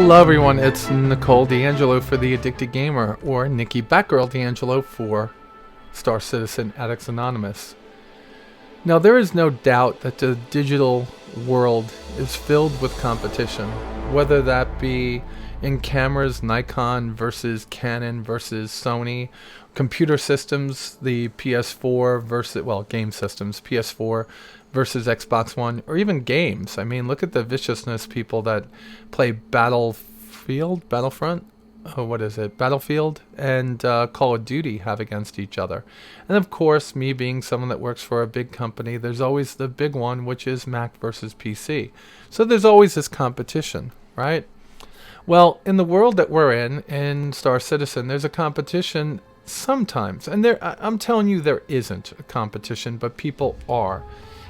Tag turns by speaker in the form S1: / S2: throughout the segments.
S1: Hello everyone, it's Nicole D'Angelo for The Addicted Gamer, or Nikki Batgirl D'Angelo for Star Citizen Addicts Anonymous. Now there is no doubt that the digital world is filled with competition, whether that be in cameras, Nikon versus Canon versus Sony, computer systems, the PS4 versus, well, game systems, PS4 versus Xbox One, or even games. I mean, look at the viciousness people that play Battlefront, what is it, Battlefield, and Call of Duty have against each other. And of course, me being someone that works for a big company, there's always the big one, which is Mac versus PC. So there's always this competition, right? Well, in the world that we're in Star Citizen, there's a competition sometimes. And I'm telling you, there isn't a competition, but people are.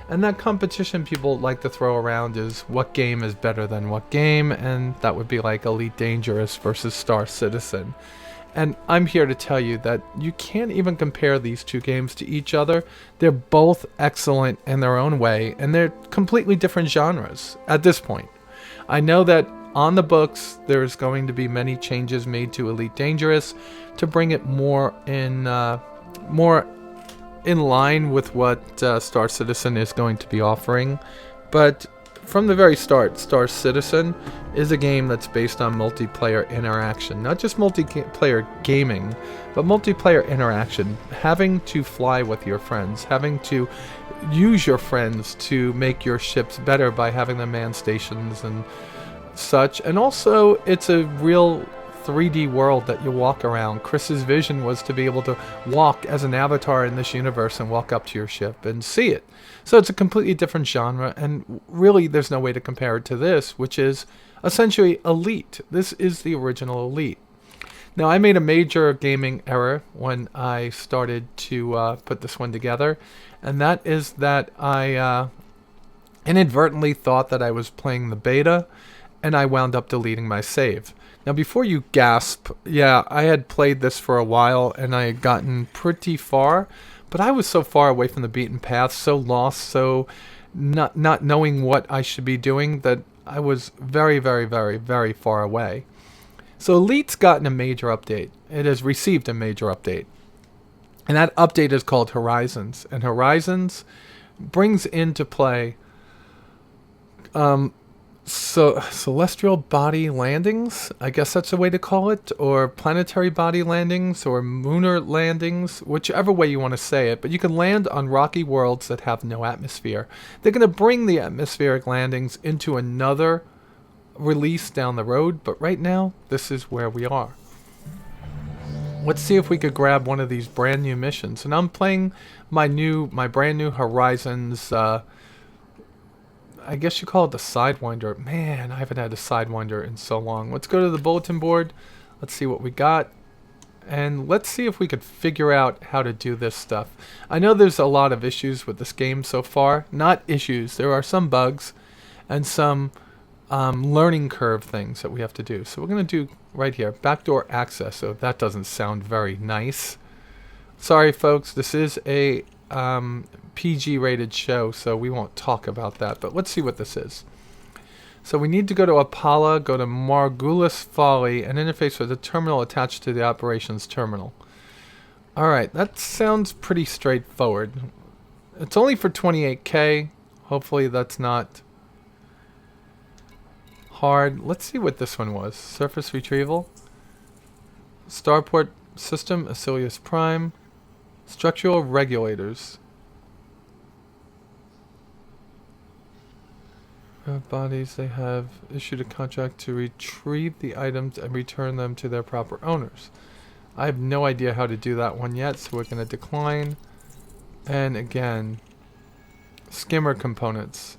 S1: And that competition people like to throw around is what game is better than what game, and that would be like Elite Dangerous versus Star Citizen. And I'm here to tell you that you can't even compare these two games to each other. They're both excellent in their own way, and they're completely different genres at this point. I know that on the books, there's going to be many changes made to Elite Dangerous to bring it more in line with what Star Citizen is going to be offering. But from the very start, Star Citizen is a game that's based on multiplayer interaction. Not just multiplayer gaming, but multiplayer interaction. Having to fly with your friends, having to use your friends to make your ships better by having them man stations and such. And also, it's a real 3D world that you walk around. Chris's vision was to be able to walk as an avatar in this universe and walk up to your ship and see it. So it's a completely different genre, and really there's no way to compare it to this, which is essentially Elite. This is the original Elite. Now, I made a major gaming error when I started to put this one together, and that is that I inadvertently thought that I was playing the beta, and I wound up deleting my save. Now, before you gasp, yeah, I had played this for a while, and I had gotten pretty far, but I was so far away from the beaten path, so lost, so not knowing what I should be doing, that I was very, very, very, very far away. So Elite's gotten a major update. It has received a major update. And that update is called Horizons. And Horizons brings into play celestial body landings, I guess that's a way to call it, or planetary body landings, or lunar landings, whichever way you want to say it. But you can land on rocky worlds that have no atmosphere. They're going to bring the atmospheric landings into another release down the road, but right now, this is where we are. Let's see if we could grab one of these brand new missions. And I'm playing my brand new Horizons, I guess you call it the Sidewinder. Man, I haven't had a Sidewinder in so long. Let's go to the bulletin board. Let's see what we got. And let's see if we could figure out how to do this stuff. I know there's a lot of issues with this game so far. Not issues. There are some bugs and some learning curve things that we have to do. So we're going to do right here, backdoor access. So that doesn't sound very nice. Sorry, folks. This is a PG rated show, so we won't talk about that, but let's see what this is. So we need to go to Apala, go to Margulis Folly, and interface with the terminal attached to the operations terminal. Alright, that sounds pretty straightforward. It's only for 28K. Hopefully that's not hard. Let's see what this one was. Surface retrieval. Starport system, Asilius Prime. Structural regulators. Bodies, they have issued a contract to retrieve the items and return them to their proper owners. I have no idea how to do that one yet, so we're going to decline. And again, skimmer components.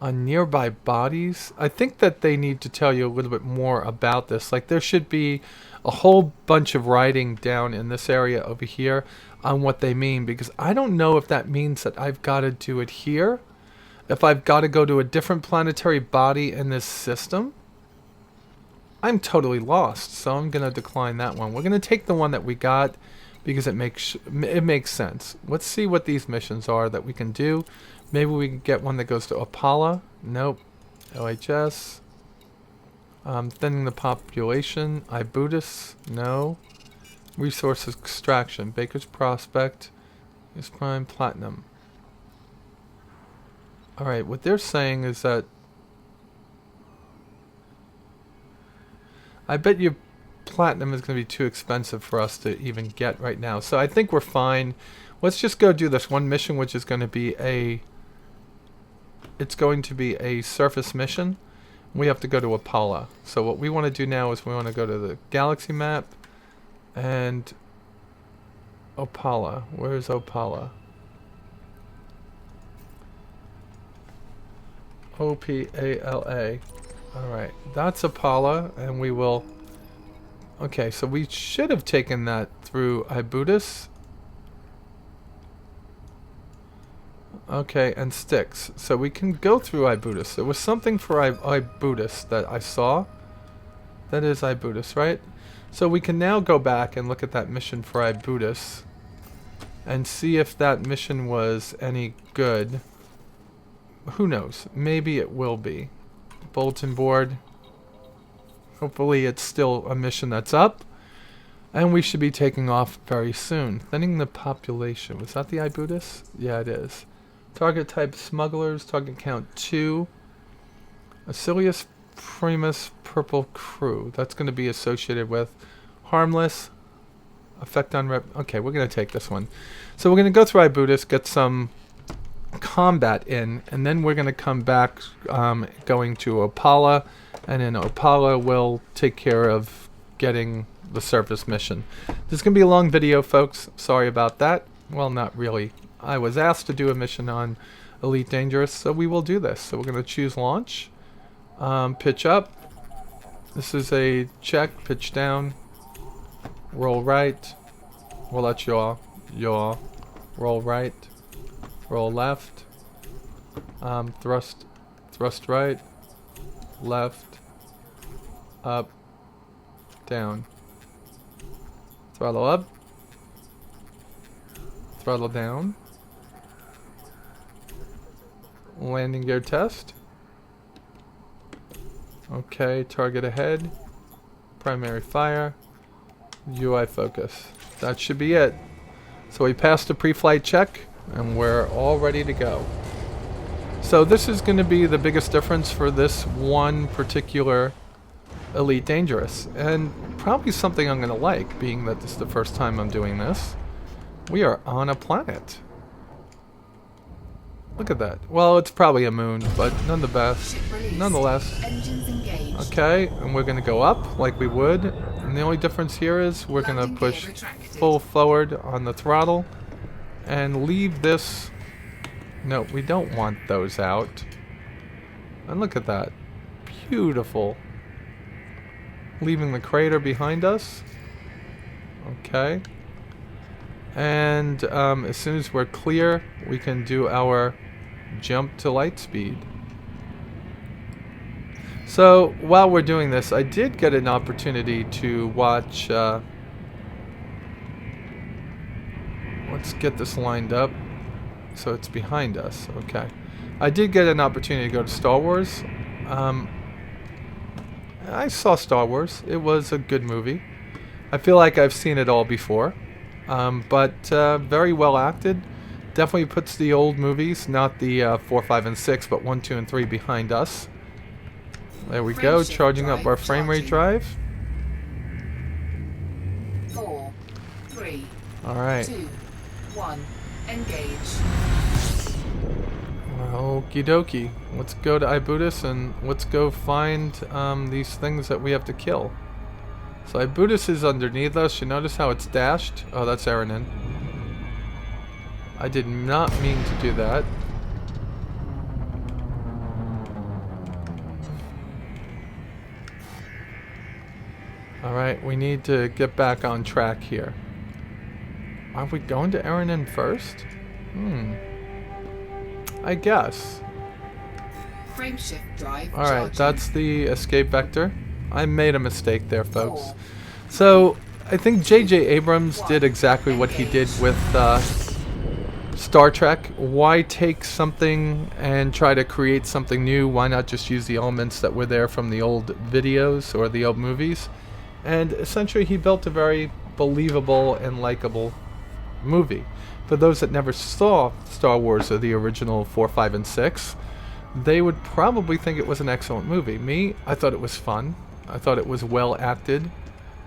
S1: On nearby bodies, I think that they need to tell you a little bit more about this. Like, there should be a whole bunch of writing down in this area over here on what they mean, because I don't know if that means that I've got to do it here, if I've got to go to a different planetary body in this system. I'm totally lost, so I'm going to decline that one. We're going to take the one that we got, because it makes sense. Let's see what these missions are that we can do. Maybe we can get one that goes to Apollo. Nope. LHS. Thinning the population. Ibutis. No. Resource extraction. Baker's Prospect. Is Prime Platinum. Alright, what they're saying is that I bet you Platinum is going to be too expensive for us to even get right now. So I think we're fine. Let's just go do this one mission, which is going to be it's going to be a surface mission. We have to go to Apollo. So what we want to do now is we want to go to the galaxy map and Opala. Where's Opala? Opala. Alright, that's Apollo, and we will... Okay, so we should have taken that through Ibutis. Okay, and Styx. So we can go through Ibutis. There was something for Ibutis that I saw. That is Ibutis, right? So we can now go back and look at that mission for Ibutis and see if that mission was any good. Who knows? Maybe it will be. Bulletin board. Hopefully it's still a mission that's up. And we should be taking off very soon. Thinning the population. Was that the Ibutis? Yeah, it is. Target type smugglers. Target count 2. Acilius Primus Purple Crew. That's going to be associated with harmless. Effect on rep. Okay, we're going to take this one. So we're going to go through Ibutis, get some combat in, and then we're going to come back going to Opala, and in Opala we'll take care of getting the surface mission. This is going to be a long video, folks. Sorry about that. Well, not really. I was asked to do a mission on Elite Dangerous, so we will do this. So we're going to choose launch, pitch up. This is a check, pitch down, roll right, we'll let yaw, roll right, roll left, thrust right, left, up, down, throttle up, throttle down, landing gear test. Okay, target ahead, primary fire, UI focus. That should be it. So we passed the pre-flight check and we're all ready to go. So this is going to be the biggest difference for this one particular Elite Dangerous, and probably something I'm going to like, being that this is the first time I'm doing this. We are on a planet. Look at that. Well, it's probably a moon, but nonetheless. Okay, and we're going to go up like we would. And the only difference here is we're going to push full forward on the throttle and leave this. No, we don't want those out. And look at that. Beautiful. Leaving the crater behind us. Okay. And as soon as we're clear, we can do our jump to light speed. So while we're doing this, I did get an opportunity to watch. Let's get this lined up so it's behind us. Okay. I did get an opportunity to go to Star Wars. I saw Star Wars. It was a good movie. I feel like I've seen it all before. But very well acted. Definitely puts the old movies, not the 4, 5, and 6, but 1, 2, and 3 behind us. There we go, charging up our frame rate drive.
S2: 4, 3,
S1: Alright.
S2: 2, 1, engage.
S1: Okie dokie. Let's go to Ibutis and let's go find these things that we have to kill. So Ibutis is underneath us. You notice how it's dashed? Oh, that's Aranin. I did not mean to do that. Alright, we need to get back on track here. Are we going to Aranin first? I guess.
S2: Frameshift drive.
S1: Alright, that's the escape vector. I made a mistake there, folks. So, I think J.J. Abrams did exactly what he did with Star Trek. Why take something and try to create something new? Why not just use the elements that were there from the old videos or the old movies? And essentially he built a very believable and likable movie. For those that never saw Star Wars or the original 4, 5, and 6, they would probably think it was an excellent movie. Me, I thought it was fun. I thought it was well acted.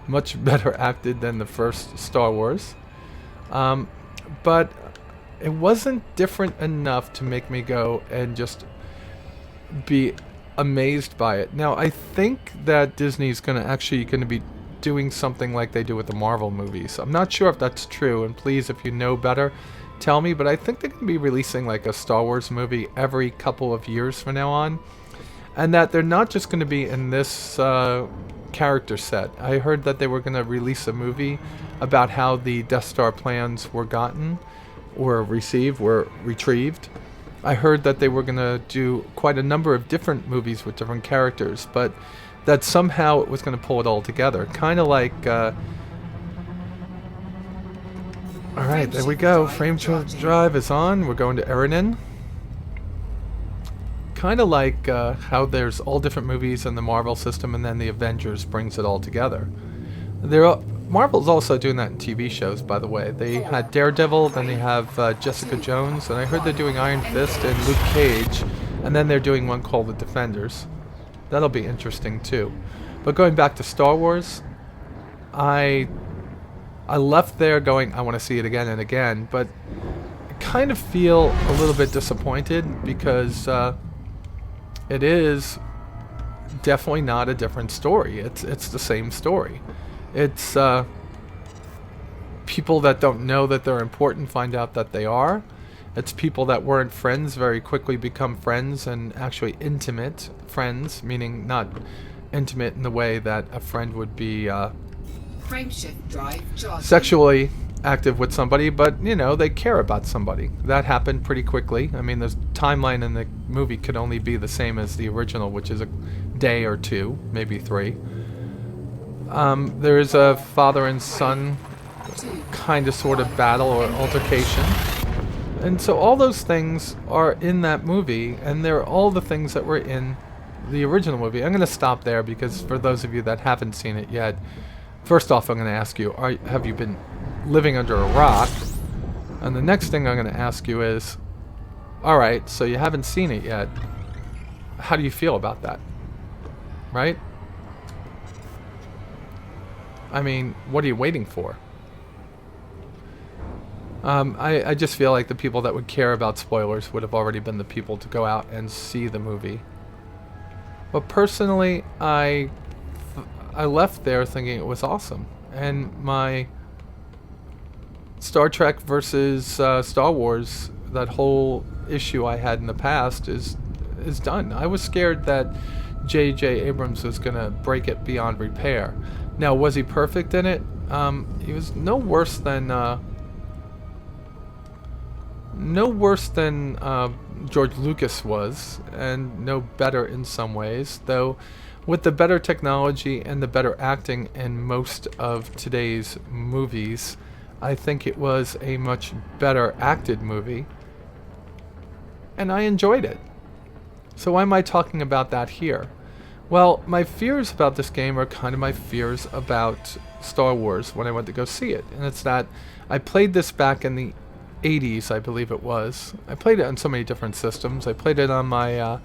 S1: Much better acted than the first Star Wars. But it wasn't different enough to make me go and just be amazed by it. Now, I think that Disney's going to be doing something like they do with the Marvel movies. I'm not sure if that's true, and please, if you know better, tell me, but I think they're going to be releasing like a Star Wars movie every couple of years from now on, and that they're not just going to be in this character set. I heard that they were going to release a movie about how the Death Star plans were gotten, or retrieved. I heard that they were going to do quite a number of different movies with different characters, but that somehow it was going to pull it all together. Kind of like... Alright, there we go. Frameshift Drive is on. We're going to Erinon. Kind of like how there's all different movies in the Marvel system and then the Avengers brings it all together. Marvel's also doing that in TV shows, by the way. They had Daredevil, then they have Jessica Jones, and I heard they're doing Iron Fist and Luke Cage, and then they're doing one called The Defenders. That'll be interesting too. But going back to Star Wars, I left there going, I want to see it again and again, but I kind of feel a little bit disappointed because it is definitely not a different story. It's the same story. It's people that don't know that they're important find out that they are. It's people that weren't friends very quickly become friends and actually intimate friends, meaning not intimate in the way that a friend would be
S2: Frameshift Drive charging.
S1: sexually active with somebody, but you know, they care about somebody. That happened pretty quickly. I mean, the timeline in the movie could only be the same as the original, which is a day or two, maybe 3. There is a father and son kind of sort of battle or altercation. And so all those things are in that movie, and they're all the things that were in the original movie. I'm going to stop there because for those of you that haven't seen it yet, first off, I'm going to ask you, have you been living under a rock? And the next thing I'm going to ask you is, alright, so you haven't seen it yet. How do you feel about that? Right? I mean, what are you waiting for? I just feel like the people that would care about spoilers would have already been the people to go out and see the movie. But personally, I left there thinking it was awesome. And my Star Trek versus Star Wars, that whole issue I had in the past is done. I was scared that J.J. Abrams was going to break it beyond repair. Now, was he perfect in it? He was no worse than George Lucas was, and no better in some ways, though with the better technology and the better acting in most of today's movies, I think it was a much better acted movie, and I enjoyed it. So why am I talking about that here? Well, my fears about this game are kind of my fears about Star Wars when I went to go see it, and it's that I played this back in the 80s, I believe it was. I played it on so many different systems. I played it on my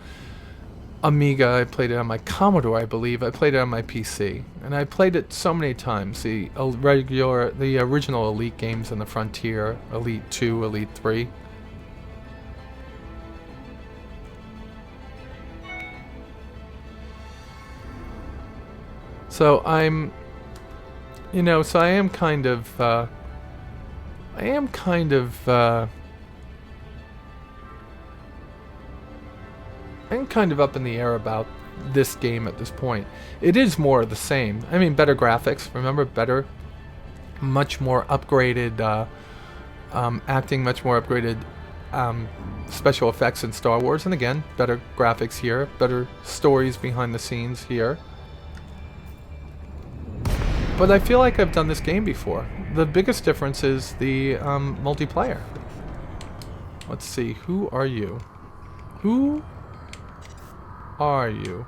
S1: Amiga, I played it on my Commodore, I believe. I played it on my PC, and I played it so many times. The original Elite games in the Frontier, Elite 2, Elite 3. So I am kind of up in the air about this game at this point. It is more of the same. I mean, better graphics. Remember, better, much more upgraded acting, much more upgraded special effects in Star Wars, and again, better graphics here, better stories behind the scenes here. But I feel like I've done this game before. The biggest difference is the multiplayer. Let's see, who are you? Who are you?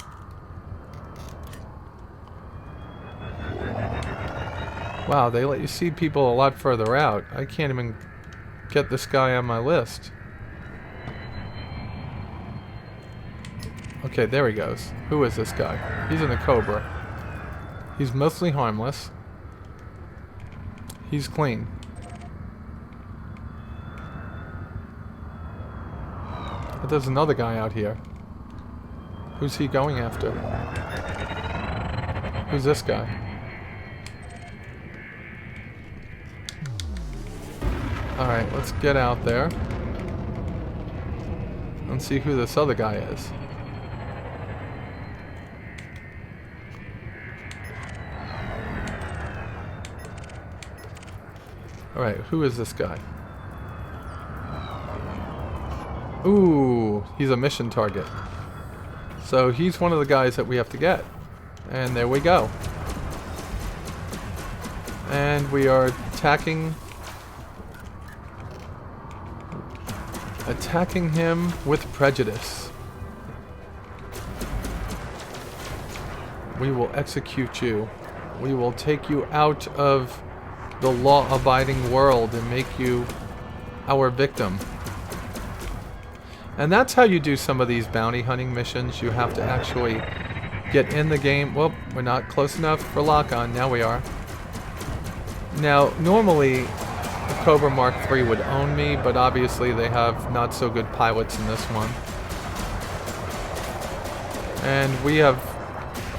S1: Wow, they let you see people a lot further out. I can't even get this guy on my list. Okay, there he goes. Who is this guy? He's in a Cobra. He's mostly harmless. He's clean. But there's another guy out here. Who's he going after? Who's this guy? Alright, let's get out there and see who this other guy is. Alright, who is this guy? Ooh, he's a mission target. So he's one of the guys that we have to get. And there we go. And we are attacking him with prejudice. We will execute you. We will take you out of the law-abiding world and make you our victim. And that's how you do some of these bounty hunting missions. You have to actually get in the game. Well, we're not close enough for lock-on. Now we are. Now, normally the Cobra Mark III would own me, but obviously they have not so good pilots in this one. And we have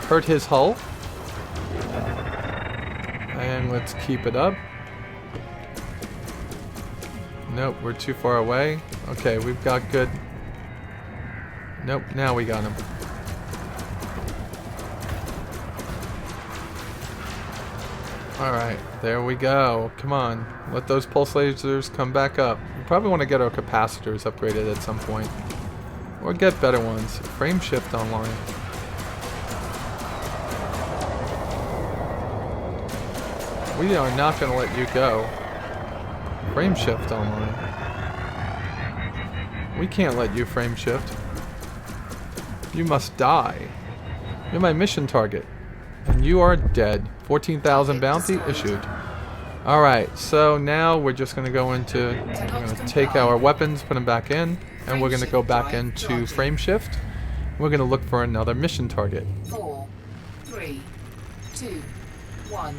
S1: hurt his hull. And let's keep it up. Nope, we're too far away. Okay, we've got good. Nope, now we got him. Alright, there we go. Come on, let those pulse lasers come back up. We probably want to get our capacitors upgraded at some point. Or get better ones. Frame shift online. We are not going to let you go. Frame shift online. We can't let you frame shift. You must die. You're my mission target. And you are dead. 14,000 bounty issued. Alright, so now we're just going to go into... We're going to take our weapons, put them back in. And we're going to go back into frame shift. We're going to look for another mission target.
S2: 4, 3, 2, 1.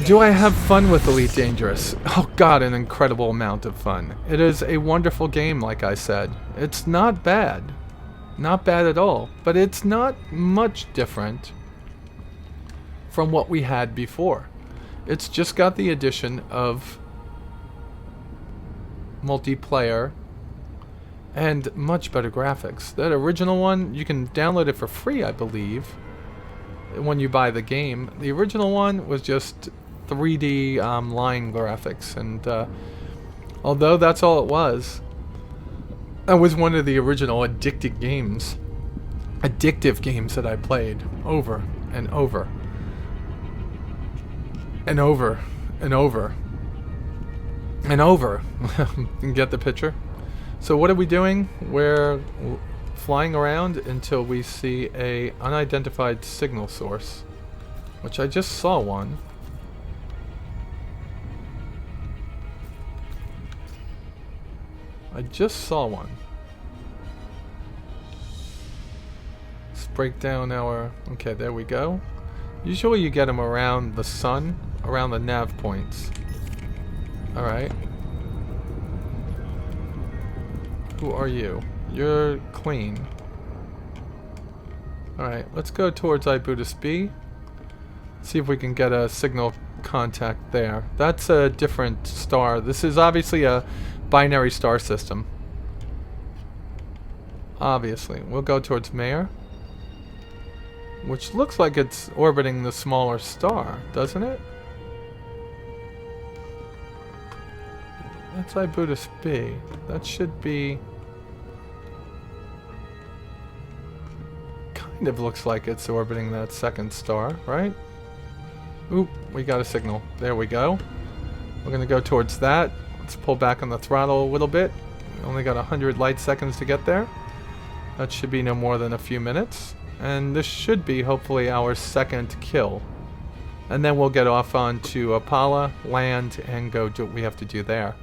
S1: Do I have fun with Elite Dangerous? Oh god, an incredible amount of fun. It is a wonderful game, like I said. It's not bad. Not bad at all. But it's not much different from what we had before. It's just got the addition of multiplayer and much better graphics. That original one, you can download it for free, I believe, when you buy the game. The original one was just 3D line graphics, and although that's all it was, that was one of the original addictive games that I played over and over and over and over and over. You get the picture? So what are we doing? We're flying around until we see a unidentified signal source, which I just saw one. I just saw one. Let's break down our... Okay, there we go. Usually you get them around the sun, around the nav points. Alright. Who are you? You're clean. Alright, let's go towards Ibutus B. See if we can get a signal contact there. That's a different star. This is obviously a binary star system. Obviously. We'll go towards Mayor, which looks like it's orbiting the smaller star, doesn't it? That's Ibutus B. That should be... Kind of looks like it's orbiting that second star, right? Oop, we got a signal. There we go. We're going to go towards that. Let's pull back on the throttle a little bit. We only got 100 light seconds to get there. That should be no more than a few minutes. And this should be, hopefully, our second kill. And then we'll get off onto Apala, land, and go do what we have to do there.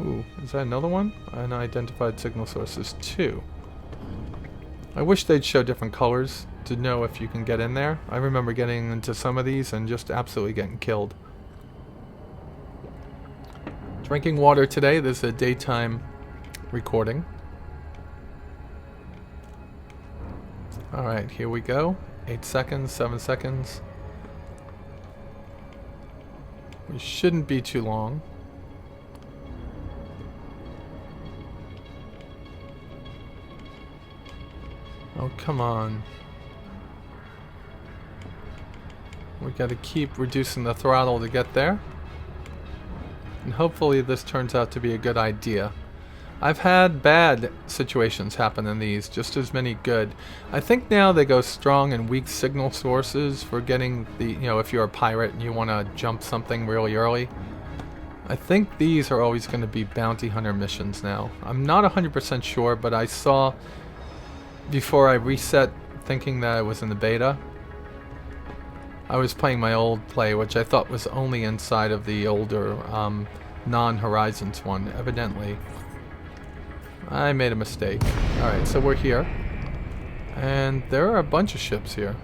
S1: Ooh, is that another one? Unidentified signal sources 2. I wish they'd show different colors to know if you can get in there. I remember getting into some of these and just absolutely getting killed. Drinking water today. This is a daytime recording. Alright, here we go. 8 seconds, 7 seconds. We shouldn't be too long. Oh, come on. We gotta keep reducing the throttle to get there. And hopefully this turns out to be a good idea. I've had bad situations happen in these, just as many good. I think now they go strong and weak signal sources for getting the, you know, if you're a pirate and you want to jump something really early. I think these are always going to be bounty hunter missions now. I'm not 100% sure, but I saw before I reset thinking that I was in the beta. I was playing my old play, which I thought was only inside of the older non-Horizons one, evidently. I made a mistake. Alright, so we're here. And there are a bunch of ships here.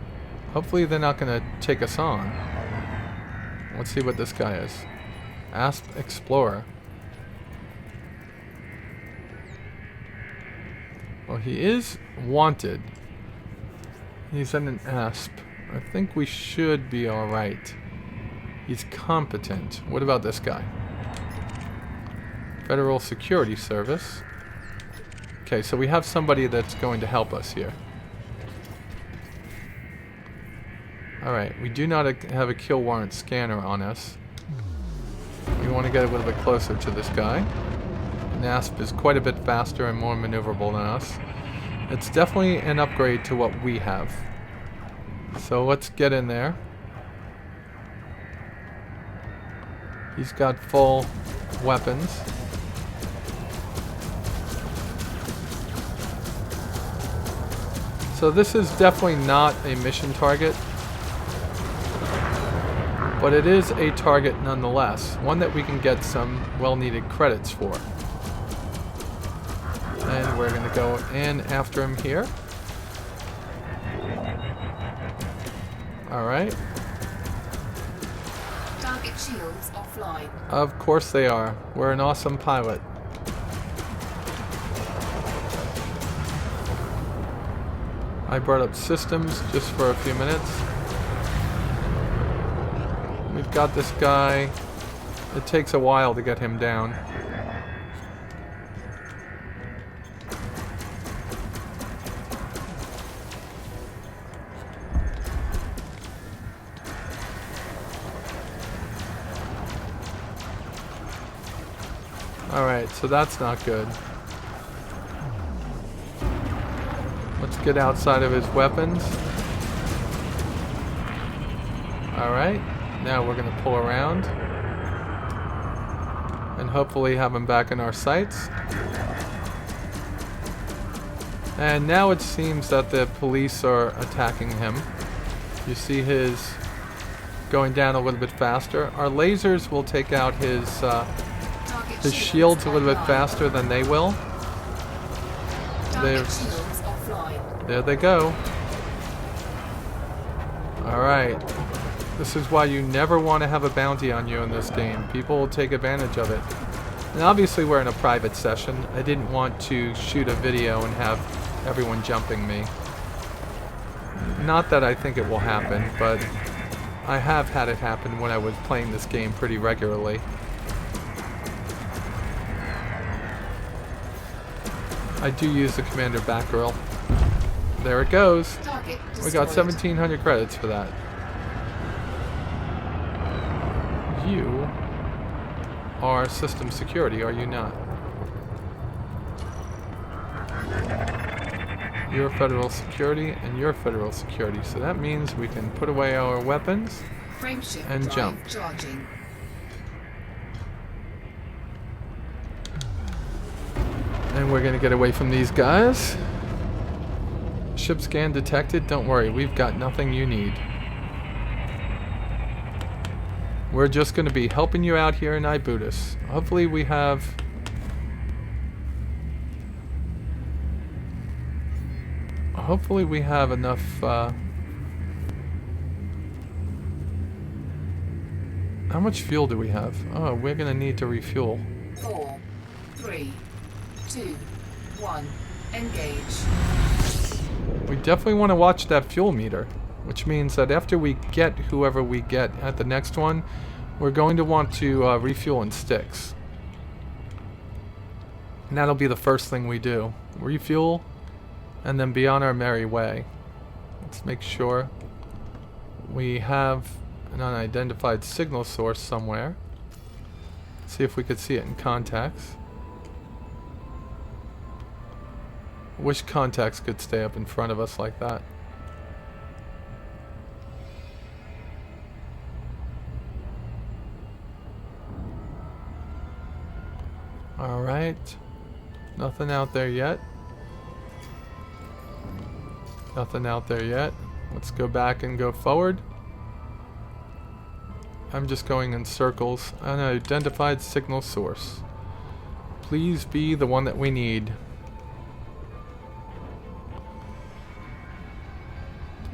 S1: Hopefully they're not going to take us on. Let's see what this guy is. Asp Explorer. Well, he is wanted. He's in an Asp. I think we should be alright. He's competent. What about this guy? Federal Security Service. Okay, so we have somebody that's going to help us here. Alright, we do not have a kill warrant scanner on us. We want to get a little bit closer to this guy. NASP is quite a bit faster and more maneuverable than us. It's definitely an upgrade to what we have. So let's get in there. He's got full weapons. So this is definitely not a mission target, but it is a target nonetheless, one that we can get some well-needed credits for. And we're going to go in after him here. Alright.
S2: Target shields offline.
S1: Of course they are. We're an awesome pilot. I brought up systems just for a few minutes. We've got this guy. It takes a while to get him down. Alright, so that's not good. Let's get outside of his weapons. Alright, now we're going to pull around and hopefully have him back in our sights. And now it seems that the police are attacking him. You see his going down a little bit faster. Our lasers will take out his shields a little bit faster than they will. There they go. Alright. This is why you never want to have a bounty on you in this game. People will take advantage of it. And obviously we're in a private session. I didn't want to shoot a video and have everyone jumping me. Not that I think it will happen, but I have had it happen when I was playing this game pretty regularly. I do use the Commander Batgirl. There it goes. We got 1,700 credits for that. You are system security, are you not? You're federal security, and you're federal security. So that means we can put away our weapons.
S2: Frameshift
S1: And
S2: drive
S1: jump.
S2: charging.
S1: And we're gonna get away from these guys. Ship scan detected. Don't worry, we've got nothing you need. We're just gonna be helping you out here in Ibutis. Hopefully we have... Hopefully we have enough, How much fuel do we have? Oh, we're gonna need to refuel.
S2: 4, 3, 2, 1. Engage.
S1: We definitely want to watch that fuel meter, which means that after we get whoever we get at the next one, we're going to want to refuel in sticks. And that'll be the first thing we do. Refuel, and then be on our merry way. Let's make sure we have an unidentified signal source somewhere. See if we could see it in contacts. Wish contacts could stay up in front of us like that. Alright. Nothing out there yet. Nothing out there yet. Let's go back and go forward. I'm just going in circles. Unidentified signal source. Please be the one that we need.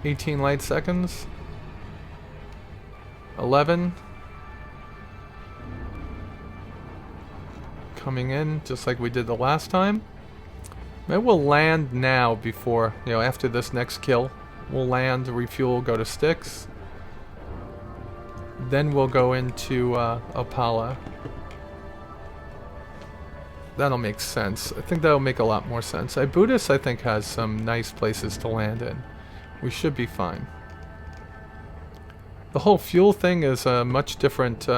S1: 18 light seconds. 11. Coming in just like we did the last time. Maybe we'll land now before, after this next kill. We'll land, refuel, go to sticks. Then we'll go into Opala. That'll make sense. I think that'll make a lot more sense. Ibutis, I think, has some nice places to land in. We should be fine. The whole fuel thing is a much different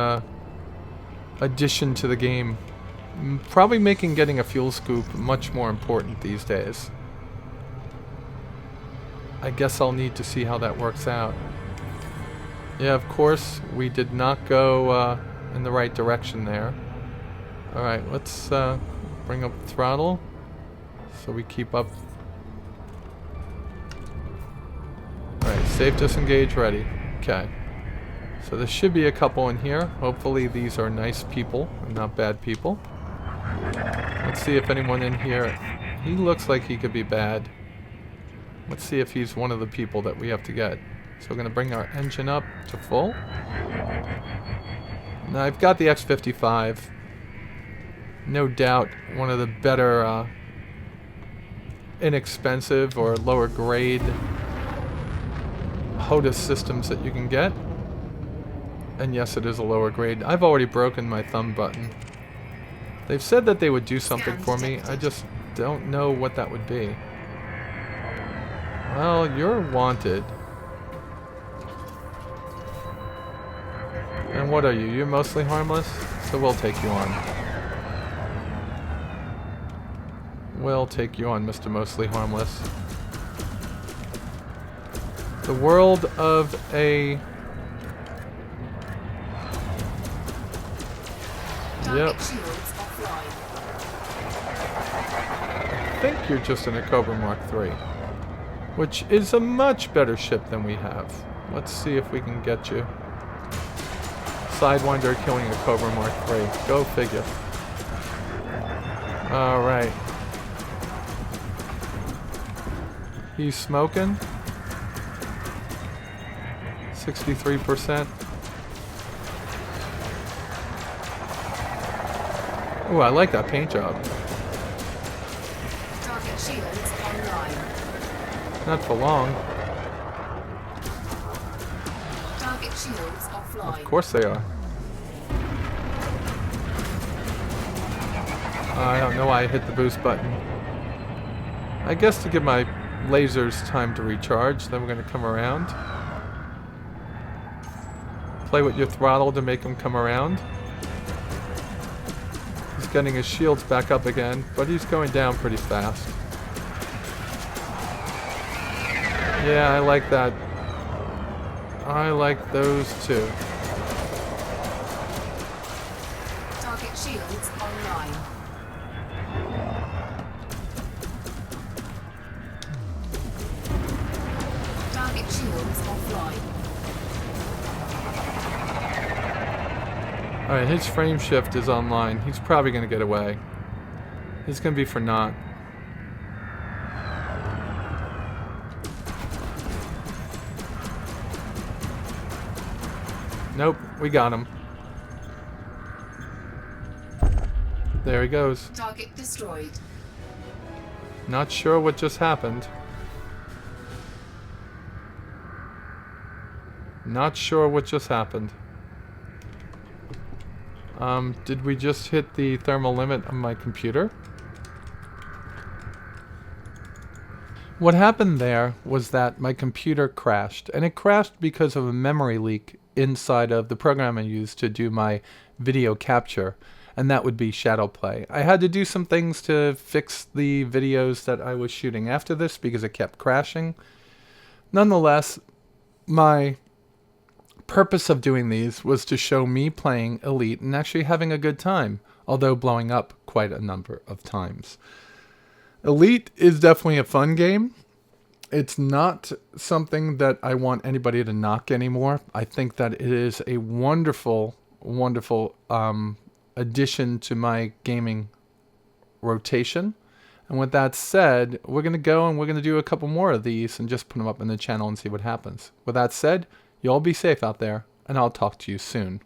S1: addition to the game. Probably making getting a fuel scoop much more important these days. I guess I'll need to see how that works out. Yeah, of course, we did not go in the right direction there. Alright, let's bring up the throttle so we keep up. Alright, safe disengage ready. Okay. So there should be a couple in here. Hopefully these are nice people and not bad people. Let's see if anyone in here... He looks like he could be bad. Let's see if he's one of the people that we have to get. So we're going to bring our engine up to full. Now I've got the X-55. No doubt one of the better inexpensive or lower grade HOTAS systems that you can get. And yes, it is a lower grade. I've already broken my thumb button. They've said that they would do something for me. I just don't know what that would be. Well, you're wanted. And what are you? You're mostly harmless? So we'll take you on. We'll take you on, Mr. Mostly Harmless. The world of a... Yep. I think you're just in a Cobra Mark III, which is a much better ship than we have. Let's see if we can get you. Sidewinder killing a Cobra Mark III. Go figure. Alright. He's smoking. 63%. Ooh, I like that paint job.
S2: Target shields online.
S1: Not for long.
S2: Target shields offline.
S1: Of course they are. I don't know why I hit the boost button. I guess to give my lasers time to recharge, then we're going to come around. Play with your throttle to make them come around. He's getting his shields back up again, but he's going down pretty fast. Yeah, I like that. I like those too.
S2: Target shields online. Target shields offline.
S1: Alright, his frame shift is online. He's probably going to get away. It's going to be for naught. Nope, we got him. There he goes.
S2: Target destroyed.
S1: Not sure what just happened. Not sure what just happened. Did we just hit the thermal limit on my computer? What happened there was that my computer crashed, and it crashed because of a memory leak inside of the program I used to do my video capture, and that would be Shadowplay. I had to do some things to fix the videos that I was shooting after this because it kept crashing. Nonetheless, my purpose of doing these was to show me playing Elite and actually having a good time, although blowing up quite a number of times. Elite is definitely a fun game. It's not something that I want anybody to knock anymore. I think that it is a wonderful, wonderful addition to my gaming rotation. And with that said, we're going to go and we're going to do a couple more of these and just put them up in the channel and see what happens. With that said, you all be safe out there, and I'll talk to you soon.